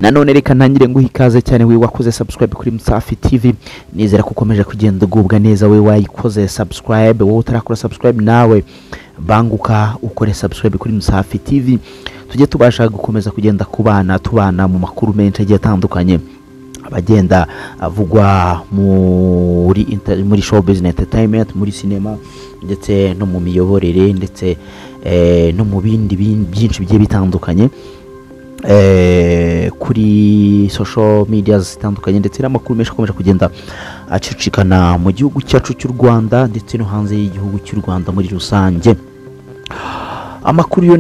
nanone reka ntangire nguha ikaze cyane we wakoze subscribe kuri Msafi TV. Nizera ko ukomeje kugenda ugubwa neza we wayikoze subscribe. Wowe utarakora subscribe nawe banguka ukore subscribe kuri Msafi TV, tujye tubasha gukomeza kugenda tubana mu makuru menshi agiye atandukanye abagenda avugwa muri show business entertainment, muri cinema ndetse no mu miyoborere ndetse no mu bindi byinshi bigiye bitandukanye kuri social media zitandukanye, ndetse n'amakuru menshi akomeje kugenda acicikana mu gihugu cyacu cy'u Rwanda ndetse no hanze y'igihugu cy'u Rwanda muri rusange. Amakuru yo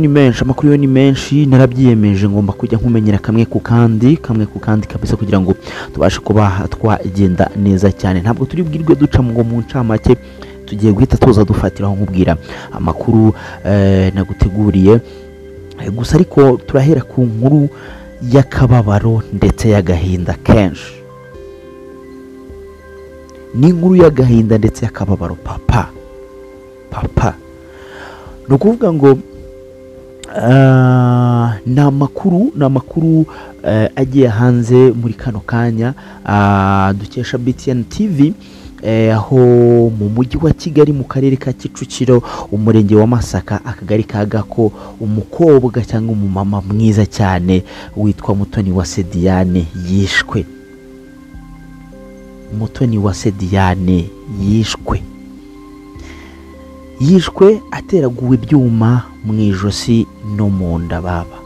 ni menshi narabyiyemeje ngomba kujya nkumenyera kamwe ku kandi kabisa kugira ngo tubashe kuba twagenda neza cyane. Ntabwo turi bwirwe duca ngo mu ncamake, tugiye guhita tuza dufatiraho nkubwira amakuru naguteguriye gusa, ariko turahera ku nkuru y'akababaro ndetse y'agahinda kenshi. Ni inkuru y'agahinda ndetse y'akababaro papa no kuvuga ngo na makuru agiye hanze muri kano kanya dukesha BTN TV, aho mu mujyi wa Kigali mu karere ka Kicukiro umurenge wa Masaka akagari ka Gako umukobwa cyangwa umumama mwiza cyane witwa Mutoniwase Diane yishwe. Mutoniwase Diane yishwe ateraguwe ibyuma mu ijosi no mu nda baba.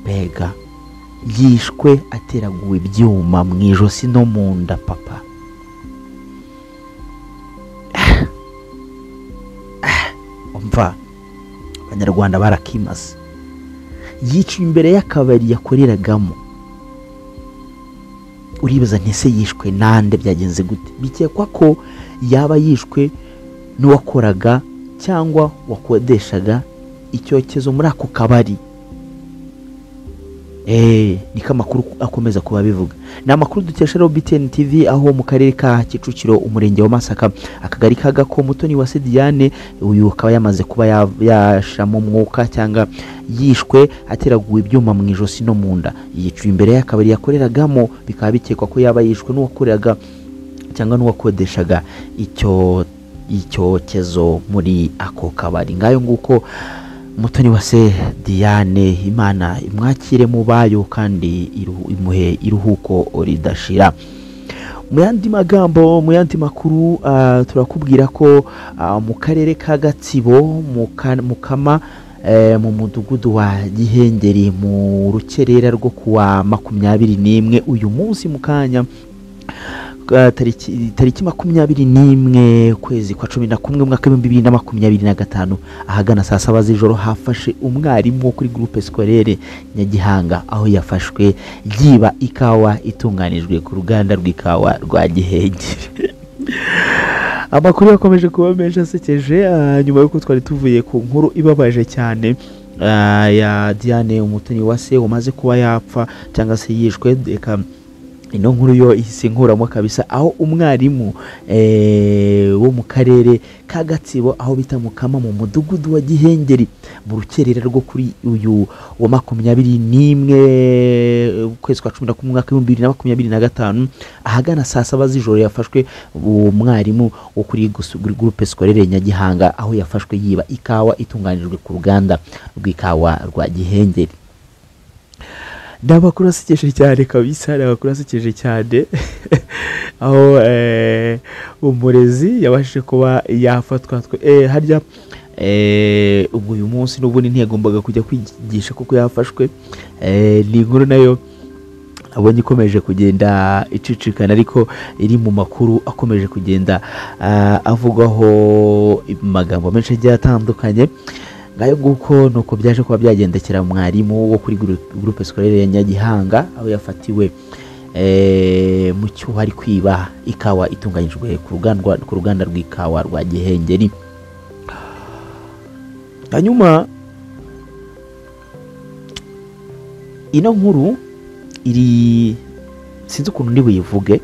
Bega yishwe ateraguwe ibyuma mu ijosi no mu nda papa. Umva abanyarwanda barakimaze. Yiciwe imbere y'akabari yakoreragamo. Uribaza ntese yishwe nande, byagenze gute? Bikekwa ko yaba yishwe n'uwakoraga cyangwa wakodeshaga icyokezo muri ako kabari. Niko amakuru akomeza kuba bivuga. Ni amakuru dukesha BTN TV, aho mu karere ka Kicukiro umurenge wa Masaka akagari ka Gako Mutoniwase Diane uyu akaba yamaze kuba yashamo umwuka cyangwa yishwe ateraguwe ibyuma mu ijosi no mu nda. Yiciwe imbere y'akabari yakoreragamo, bikaba bikekwa ko yaba yishwe n'uwakoreraga cyangwa n'uwakodeshaga icyokezo muri ako kabari. Ngayo nguko Mutoniwase Diane, Imana imwakire mu bayo kandi imuhe iruhuko ridashira. Mu yandi makuru turakubwira ko mu karere ka Gatsibo mu Kama mu mudugudu wa Gihengeri mu rukerera rwo kuwa 21 uyu munsi mu kanya tariki 21 kwezi kwa 11 mwaka 2025 ahagana saa 7 z'ijoro hafashe umwarimu wo kuri groupe scolaire Nyagihanga, aho yafashwe yiba ikawa itunganijwe ku ruganda rw'ikawa rwa Gihengeri. Amakuru yakomeje kuba menshi asekeje nyuma yuko twari tuvuye ku nkuru ibabaje cyane ya Diane Mutoniwase umaze kuba yapfa cyangwa se yishwe. Ino nkuru yo isinkuramo kabisa, aho umwarimu wo mu karere ka Gatsibo aho bita mu Kama mu mudugudu wa Gihengeri mu rukerera rwo kuri uyu wa 21 kwezi kwa 11 mwaka 2025 ahagana saa 7 z'ijoro yafashwe umwarimu wo kuri groupe scolaire Nyagihanga, aho yafashwe yiba ikawa itunganijwe ku ruganda rw'ikawa rwa Gihengeri. Ndabakuru asekeje cyane kabisa, ndabakuru asekeje cyane aho umurezi yabashije kuba yafatwa harya ubwo uyu munsi n'ubundi ntiyagombaga kujya kwigisha kuko yafashwe. Ni inkuru nayo abonye ikomeje kugenda icicikana, ariko iri mu makuru akomeje kugenda avugwaho amagambo menshi agiye atandukanye. Ngayo nguko nuko byaje kuba byagendekera mwarimu wo kuri groupe scolaire ya Nyagihanga, aho yafatiwe mu cyuho ari kwiba ikawa itunganyijwe ku ruganda rw'ikawa rwa Gihengeri. Hanyuma ino nkuru iri sinzi ukuntu ndi buyivuge.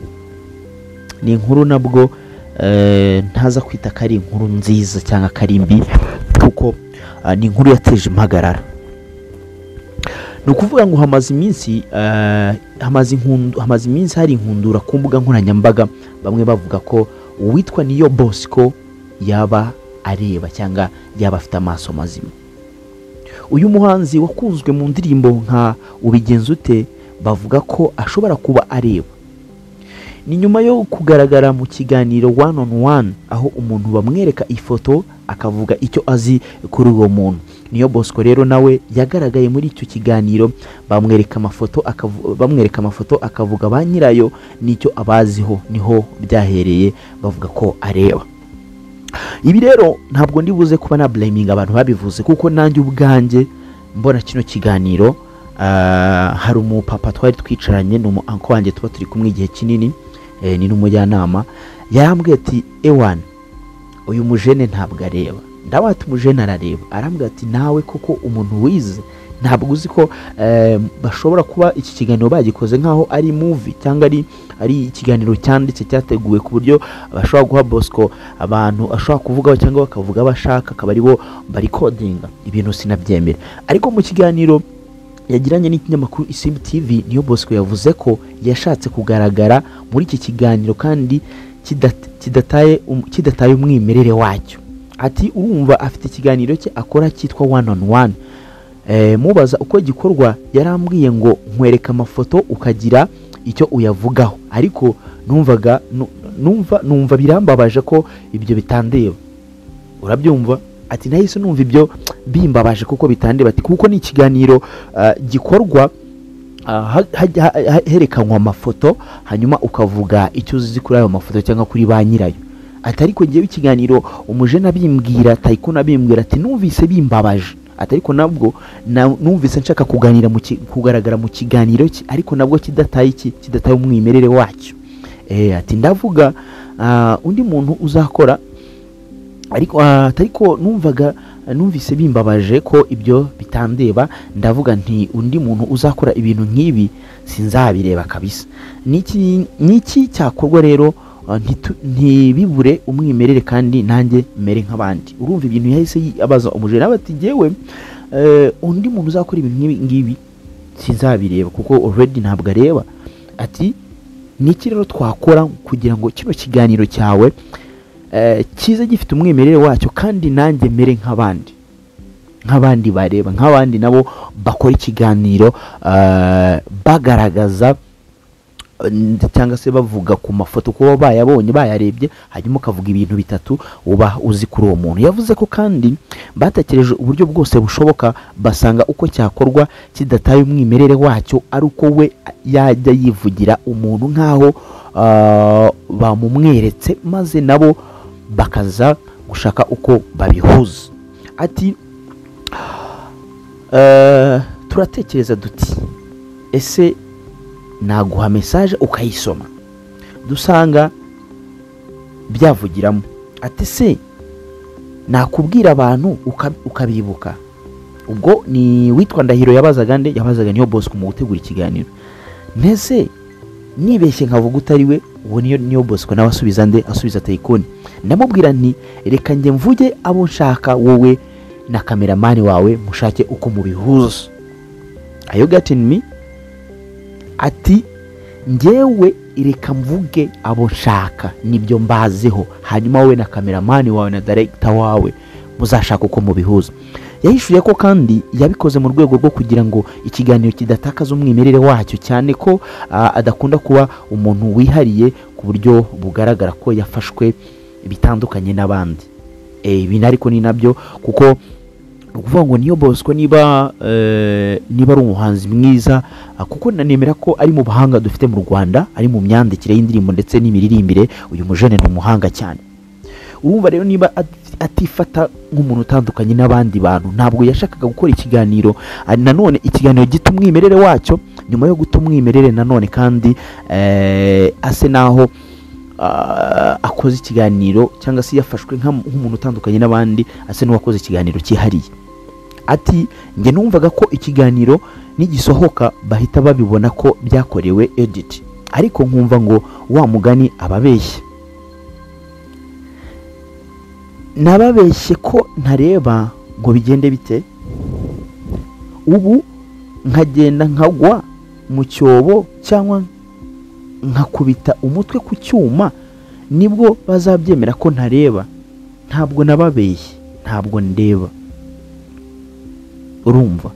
Ni inkuru nabwo ntaza kwita kari inkuru nziza cyangwa karimbi, kuko ni inkuru yateje impagarara. ni ukuvuga ngo hamaze iminsi hari inkundura ku mbuga nkoranyambaga, bamwe bavuga ko uwitwa Niyo Bosco yaba areba cyangwa yaba afite amaso mazima. Uyu muhanzi wakunzwe mu ndirimbo nka Ubigenza ute bavuga ko ashobora kuba areba. Ni nyuma yo kugaragara mu kiganiro one on one aho umuntu bamwereka ifoto akavuga icyo azi kuri uwo muntu. Niyo Bosco rero nawe yagaragaye muri icyo kiganiro, bamwereka amafoto akavuga ba nyirayo n'icyo abaziho, niho byahereye bavuga ko areba. Ibi rero ntabwo ndibuze kuba na blaming abantu babivuze, kuko nanjye ubwanjye mbona kino kiganiro hari umupapa twari twicaranye n'umunko wanjye tuba turi kumwe igihe kinini, ni n'umujyanama, yarambwiye ati ewan uyu mujene ntabwo areba. Ndabaye ati umujene arareba. Arambwiye ati nawe koko umuntu wize ntabwo uzi ko bashobora kuba iki kiganiro bagikoze nkaho ari movie cyangwa ari ikiganiro cyanditse cyateguwe ku buryo bashobora guha Bosco abantu ashobora kuvuga cyangwa bakavuga bashaka akaba aribo bari codinga ibintu. Sinabyemera. Ariko mu kiganiro yagiranye n'ikinyamakuru Isimbi TV, Niyo Bosco yavuze ko yashatse kugaragara muri iki kiganiro kandi kidataye umwimerere wacyo. Ati urumva afite ikiganiro cye akora cyitwa one on one. Mubaza uko gikorwa yarambwiye ngo nkwereka amafoto ukagira icyo uyavugaho, ariko numva birambabaje ko ibyo bitandeba. Urabyumva? Ati nahise numva ibyo bimbabaje kuko bitandeba. Ati kuko ni ikiganiro gikorwa herekanwa amafoto hanyuma ukavuga icyo uzi kuri ayo mafoto cyangwa kuri ba nyirayo. Ati ariko ngewe ikiganiro umujene abimbwira, Tycoon abimbwira, ati numvise bimbabaje. Ati ariko nabwo numvise nshaka kugaragara mu kiganiro cye, ariko nabwo kidataye umwimerere wacyo. Ati ndavuga undi muntu uzakora, ariko numvise bimbabaje ko ibyo bitandeba. Ndavuga nti undi muntu uzakora ibintu nk'ibi sinzabireba kabisa. Niki cyakorwa rero ntibibure umwimerere kandi nanjye mere nk'abandi. Urumva ibintu yahise abaza umujene abati jewe undi muntu uzakora ibintu ngibi sinzabireba kuko already ntabwo areba. Ati niki rero twakora kugira ngo kino kiganiro cyawe kiza gifite umwimerere wacyo kandi nanjye mere nk'abandi bareba, nk'abandi nabo bakora ikiganiro bagaragaza cyangwa se bavuga ku mafoto kuba bayabonye bayarebye hanyuma ukavuga ibintu bitatu uba uzi kuri uwo muntu. Yavuze ko kandi batekereje uburyo bwose bushoboka basanga uko cyakorwa kidataye umwimerere wacyo ari uko we yajya yivugira umuntu nkaho bamumweretse maze nabo bakaza gushaka uko babihuza. Ati turatekereza duti ese naguha message ukayisoma dusanga byavugiramo. Ati se nakubwira abantu ukabibuka. Ubwo ni witwa Ndahiro yabazaga Niyo Bosco mu gutegura ikiganiro. Nese nibeshye nkavuga utari we, uwo Niyo Bosco nawe asubiza Tycoon. Ndamubwira nti reka njye mvuge abo nshaka, wowe na cameraman wawe mushake uko mubihuza. Are you getting me? Ati ngewe reka mvuge abo nshaka nibyo mbazeho, hanyuma wowe na cameraman wawe na director wawe muzashaka uko mubihuza. Yahishuye ko kandi yabikoze mu rwego rwo kugira ngo ikiganiro kidatakaza umwimerere wacyo, cyane ko adakunda kuba umuntu wihariye ku buryo bugaragara ko yafashwe bitandukanye n'abandi. Ibi ariko ni nabyo kuko ukuvuga ngo Niyo Bosco niba ari umuhanzi mwiza, kuko nanemera ko ari mu bahanga dufite mu Rwanda, ari mu myandikire y'indirimbo ndetse n'imiririmbire. Uyu mujene ni umuhanga cyane. Urumva rero niba atifata nk'umuntu utandukanye n'abandi bantu, ntabwo yashakaga gukora ikiganiro nanone ikiganiro gita umwimerere wacyo, nyuma yo guta umwimerere nanone kandi ase naho akoze ikiganiro cyangwa se yafashwe nk'umuntu utandukanye n'abandi, ase n'uwakoze ikiganiro cyihariye. Ati nge numvaga ko ikiganiro nigisohoka bahita babibona ko byakorewe edit, ariko nkumva ngo wa mugani ababeshye. Nababeshye ko ntareba ngo bigende bite. Ubu nkagenda nkagwa mu cyobo cyangwa nkakubita umutwe ku cyuma nibwo bazabyemera ko ntareba. Ntabwo nababeshye, ntabwo ndeba. Urumva?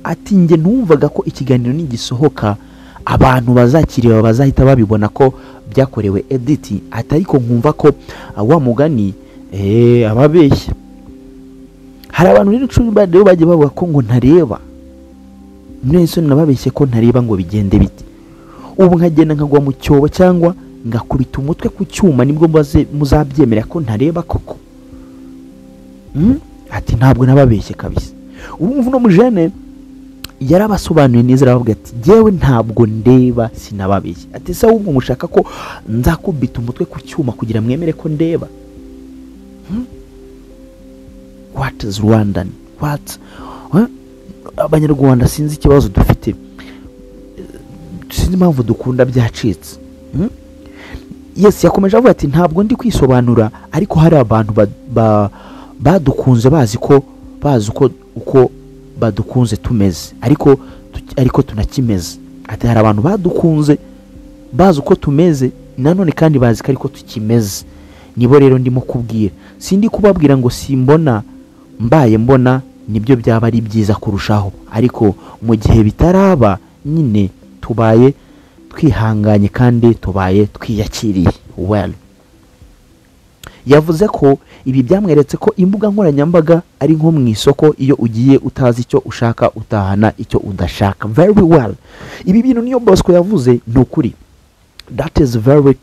Ati nge numvaga ko ikiganiro nigisohoka abantu bazakireba bazahita babibona ko byakorewe edit, atari ko nkumva ko wa mugani ababeshya. Hari abantu rero icumi bagiye bavuga ko ngo ntareba, nese nababeshye ko ntareba ngo bigende bite. Ubu nkagenda nkagwa mu cyobo cyangwa ngakubita umutwe ku cyuma nibwo muzabyemera ko ntareba koko. Ati ntabwo nababeshye kabisa. Urumva no mujene yarabasobanuye neza, aravuga ati jewe ntabwo ndeba, sinababeshye. Ati se ahubwo mushaka ko nzakubita umutwe ku cyuma kugira mwemere ko ndeba? What is Rwandan? What? Abanyarwanda sinzi ikibazo dufite, sinzi impamvu dukunda byacitse. Yes, yakomeje avuga ati ntabwo ndi kwisobanura, ariko hari abantu badukunze bazi uko badukunze tumeze, ariko tunakimeze. Ati hari abantu badukunze bazi uko tumeze nanone kandi bazi ko ariko tukimeze. Nibo rero ndimo kubwira, sindi kubabwira ngo simbona, mbaye mbona nibyo byaba ari byiza kurushaho, ariko mu gihe bitaraba nyine tubaye twihanganye kandi tubaye twiyakiriye. Well, yavuze ko ibi byamweretse ko imbuga nkoranyambaga ari nko mu isoko, iyo ugiye utazi icyo ushaka utahana icyo udashaka. Very well. Ibi bintu niyo Bosco yavuze ni ukuri. That is very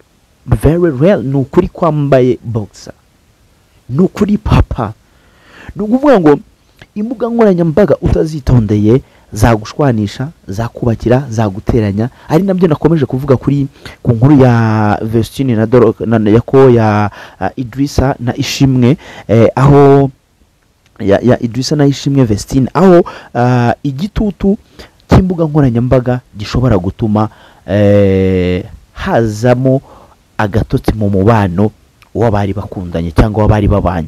real. Ni ukuri kwambaye boxer, ni ukuri papa. Ni ukuvuga ngo imbuga nkoranyambaga utazitondeye zagushwanisha, zakubakira, zaguteranya. Ari nabyo nakomeje kuvuga ku nkuru ya Vestine na yako ya Idrissa na Ishimwe, aho ya Idrissa na Ishimwe Vestine, aho igitutu cy'imbuga nkoranyambaga gishobora gutuma hazamo agatotsi mu mubano w'abari bakundanye cyangwa w'abari babanye.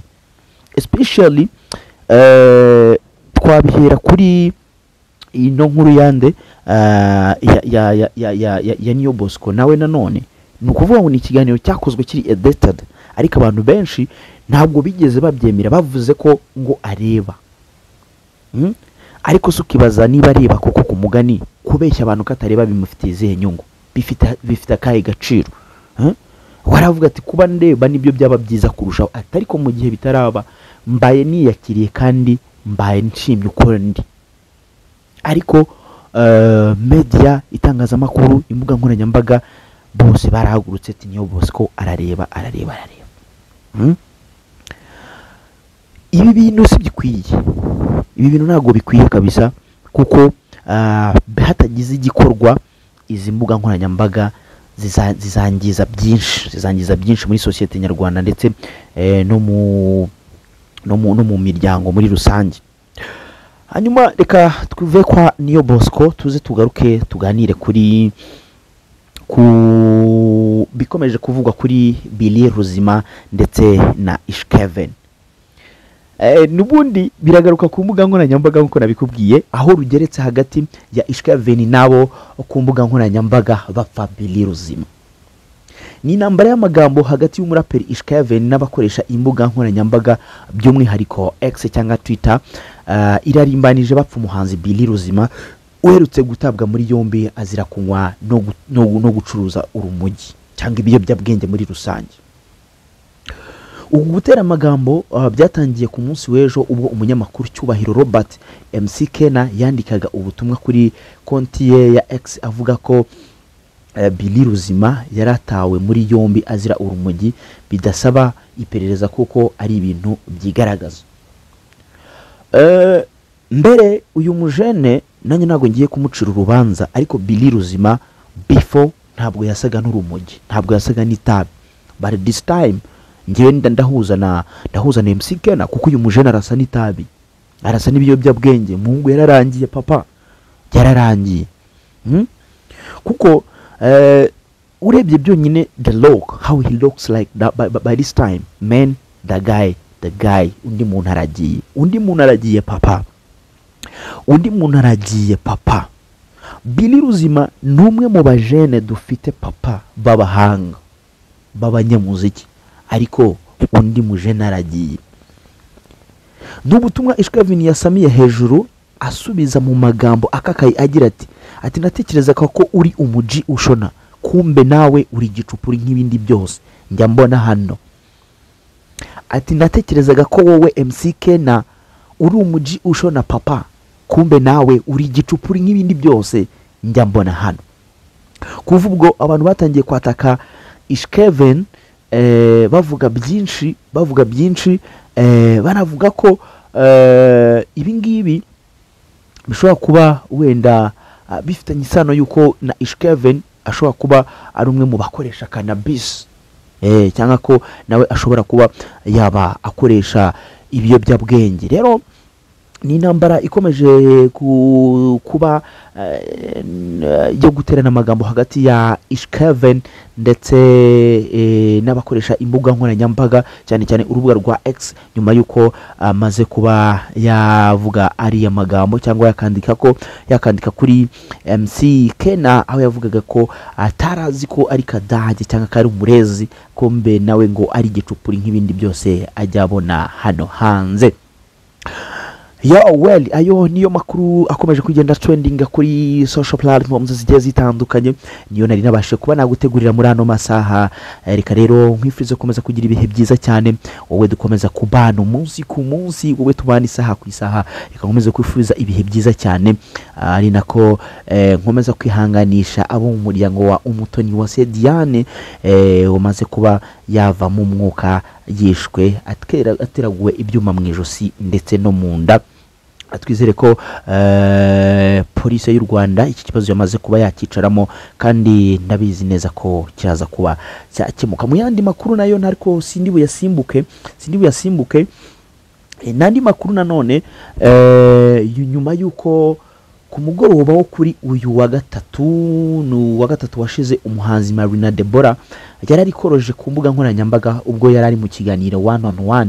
Especially twabihera kuri ino nkuru yande ya Niyo Bosco nawe nanone. Ni ukuvuga ngo ni ikiganiro cyakozwe kiri edited, ariko abantu benshi ntabwo bigeze babyemera, bavuze ko ngo areba. Ariko sukibaza niba areba koko ku mugani, kubeshya abantu katareba bimufitiye izihe nyungu, bifite akahe gaciro? Waravuga ati kuba ndeba nibyo byaba byiza kurushaho, ariko mu gihe bitaraba mbaye niyakiriye kandi mbaye nshimye uko ndi. Ariko media, itangazamakuru, imbuga nkoranyambaga bose barahagurutse ati Niyo Bosco arareba. Ibi bintu si bikwiye, ibi bintu ntabwo bikwiye kabisa, kuko hatagize igikorwa izi mbuga nkoranyambaga zizangiza byinshi muri societe nyarwanda, ndetse no mu miryango muri rusange. Hanyuma reka tuve kwa Niyo Bosco tuze tugaruke tuganire ku bikomeje kuvugwa kuri Billy Ruzima ndetse na Ishkeven. Nubundi biragaruka ku mbuga nkoranyambaga nkuko nabikubwiye, aho rugeretse hagati ya Ishkeven nabo ku mbuga nkoranyambaga bapfa Billy Ruzima. Ni intambara y'amagambo hagati y'umuraperi Ishkeven n'abakoresha imbuga nkoranyambaga by'umwihariko X cyangwa Twitter, irarimbanije bapfa umuhanzi Billy Ruzima uherutse gutabwa muri yombi azira kunywa no gucuruza urumogi cyangwa ibiyobyabwenge muri rusange. Ubu gutera amagambo byatangiye ku munsi w'ejo, ubwo umunyamakuru Cyubahiro Robert MC Kena yandikaga ubutumwa kuri konti ye ya X avuga ko Billy Ruzima yaratawe muri yombi azira urumogi bidasaba iperereza kuko ari ibintu byigaragaza. Mbere uyu mujene nanjye ntabwo ngiye kumucira urubanza, ariko Billy Ruzima before ntabwo yasaga n'urumogi, ntabwo yasaga n'itabi, but this time ngiye ndahuza na MC Kena, kuko uyu mujene arasa n'itabi, arasa n'ibiyobyabwenge. Mungu yararangiye papa, yararangiye. Kuko urebye byonyine the look, how he looks like that by this time, man, the guy undi muntu aragiye papa. undi muntu aragiye papa. Billy Ruzima numwe mu bajene dufite papa babahanga babanyamuziki, ariko undi mujene aragiye. N'ubutumwa Ishkevin yasamiye hejuru asubiza mu magambo akakaye agira ati natekereza ko uri umuji ushona, kumbe nawe uri gicupuri nk'ibindi byose njya mbona hano. Ati natekerezaga ko wowe MC Kena uri umuji ushona papa, kumbe nawe uri gicupuri nk'ibindi byose njya mbona hano. Kuva ubwo abantu batangiye kwataka Ishkevin bavuga byinshi banavuga ko ibi ngibi bishobora kuba wenda bifitanye isano yuko na Ishkevin ashobora kuba ari umwe mu bakoresha cannabis, cyangwa ko nawe ashobora kuba yaba akoresha ibiyobyabwenge. Rero ni intambara ikomeje kuba yo guterana amagambo hagati ya Ishkevin ndetse n'abakoresha imbuga nkoranyambaga cyane cyane urubuga rwa X, nyuma yuko amaze kuba yavuga ari amagambo cyangwa yakandika kuri MC Kena, aho yavugaga ko atarazi ko ari kadage cyangwa ko ari umurezi, kumbe nawe ngo ari gicupuri nk'ibindi byose ajya abona hano hanze. Ayo niyo makuru akomeje kugenda trending kuri social platforms zigiye zitandukanye, niyo nari nabashe kuba nagutegurira muri ano masaha. Reka rero nkwifurize komeza kugira ibihe byiza cyane, wowe dukomeza kubana umunsi ku munsi, wowe tubana isaha ku isaha, reka nkomeze kwifuriza ibihe byiza cyane. Ari nako nkomeza kwihanganisha abo mu muryango wa Umutoni wa Diane umaze kuba yava mu mwuka yishwe ateraguwe ibyuma mu ijosi ndetse no mu nda. Twizere ko polisi y'u Rwanda iki kibazo yamaze kuba yakicaramo, kandi ndabizi neza ko kiraza kuba cyakemuka. Mu yandi makuru nayo ntariko sindi buyasimbuke nandi makuru nanone nyuma yuko ku mugoroba wo kuri uyu wa gatatu washize umuhanzi Marina Deborah yari arikoroje ku mbuga nkoranyambaga ubwo yari ari mu kiganiro 1-on-1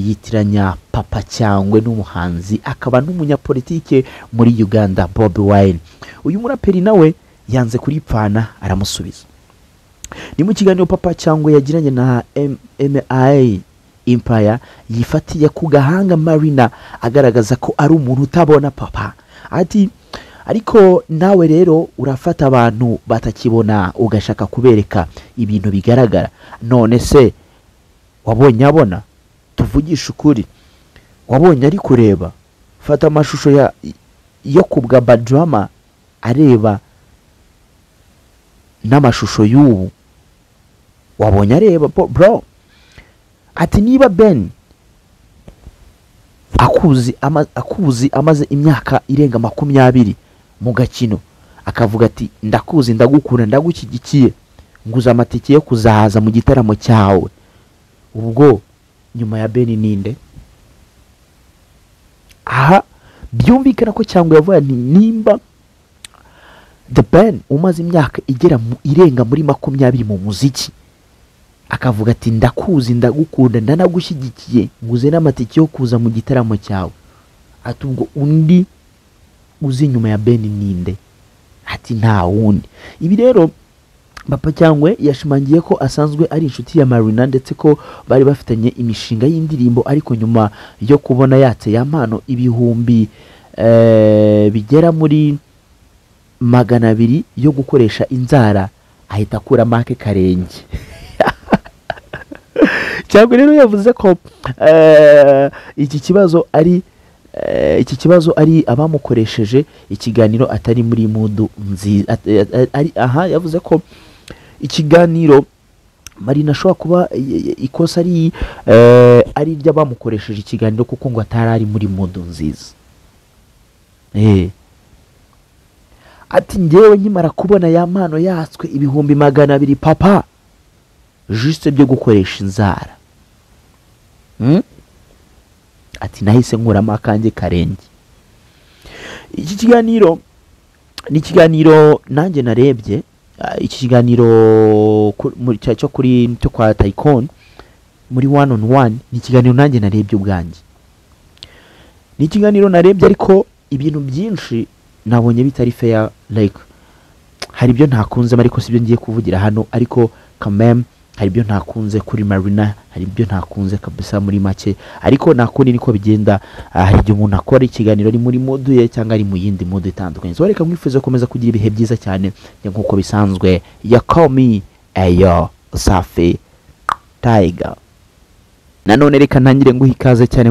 yitiranya Papa Cyangwe n'umuhanzi akaba n'umunyapolitike muri Uganda Bobi Wine. Uyu muraperi nawe yanze kuripfana aramusubiza. Ni mu kiganiro Papa Cyangwe yagiranye na MI Empire yifatiye ku gahanga Marina agaragaza ko ari umuntu utabona papa. Ati ariko nawe rero urafata abantu batakibona ugashaka kubereka ibintu bigaragara, none se wabonye abona? Tuvugisha ukuri, wabonye ari kureba? Fata amashusho yo kubwa Badrama areba n'amashusho y'ubu, wabonye areba bro? Ati niba Ben akuzi amaze imyaka irenga 20 mu gakino, akavuga ati ndakuzi ndagukunda ndagushyigikiye nguza amatike yo kuzahaza mu gitaramo cyawe, ubwo nyuma ya Ben ninde? Aha byumvikana ko cyangwa yavuga nimba The Ben umaze imyaka irenga muri 20 mu muziki, akavuga ati ndakuzi ndagukunda ndanagushyigikiye nguze n'amatike yo kuza mu gitaramo cyawe, ati ubwo undi uzi nyuma ya Ben ninde? Ati nta wundi. Ibi rero Papa Cyangwe yashimangiye ko asanzwe ari inshuti ya Marina ndetse ko bari bafitanye imishinga y'indirimbo, ariko nyuma yo kubona yatse yampano ibihumbi bigera muri 200 yo gukoresha inzara ahita akura make karenge. Cyangwa rero yavuze ko iki kibazo ari abamukoresheje ikiganiro atari muri mudu nziza. Yavuze ko ikiganiro Marina ashobora kuba ikosa ari ry'abamukoresheje ikiganiro kuko ngo atari muri mudu nziza. Ati ngewe nkimara kubona ya mpano yatswe ibihumbi 200 papa juste byo gukoresha inzara, ati nahise nkuramo akanjye karenge. Iki kiganiro ni ikiganiro nanjye narebye, iki kiganiro cyo kwa Tycoon muri 1-on-1 ni ikiganiro nanjye narebye ubwanjye. ni ikiganiro narebye ariko ibintu byinshi nabonye bitari fair, like hari ibyo ntakunze ariko sibyo ngiye kuvugira hano, ariko kamem hari ibyo ntakunze kuri Marina, hari ibyo ntakunze kabisa muri make, ariko nakundi niko bigenda. Hari igihe umuntu akora ikiganiro ari muri mode ye cyangwa ari mu yindi mode itandukanye. So reka mwifuza komeza kugira ibihe byiza cyane nkuko bisanzwe ya Call Me Ayo Safi Tiger. Nanone reka ntangire nguha ikaze cyane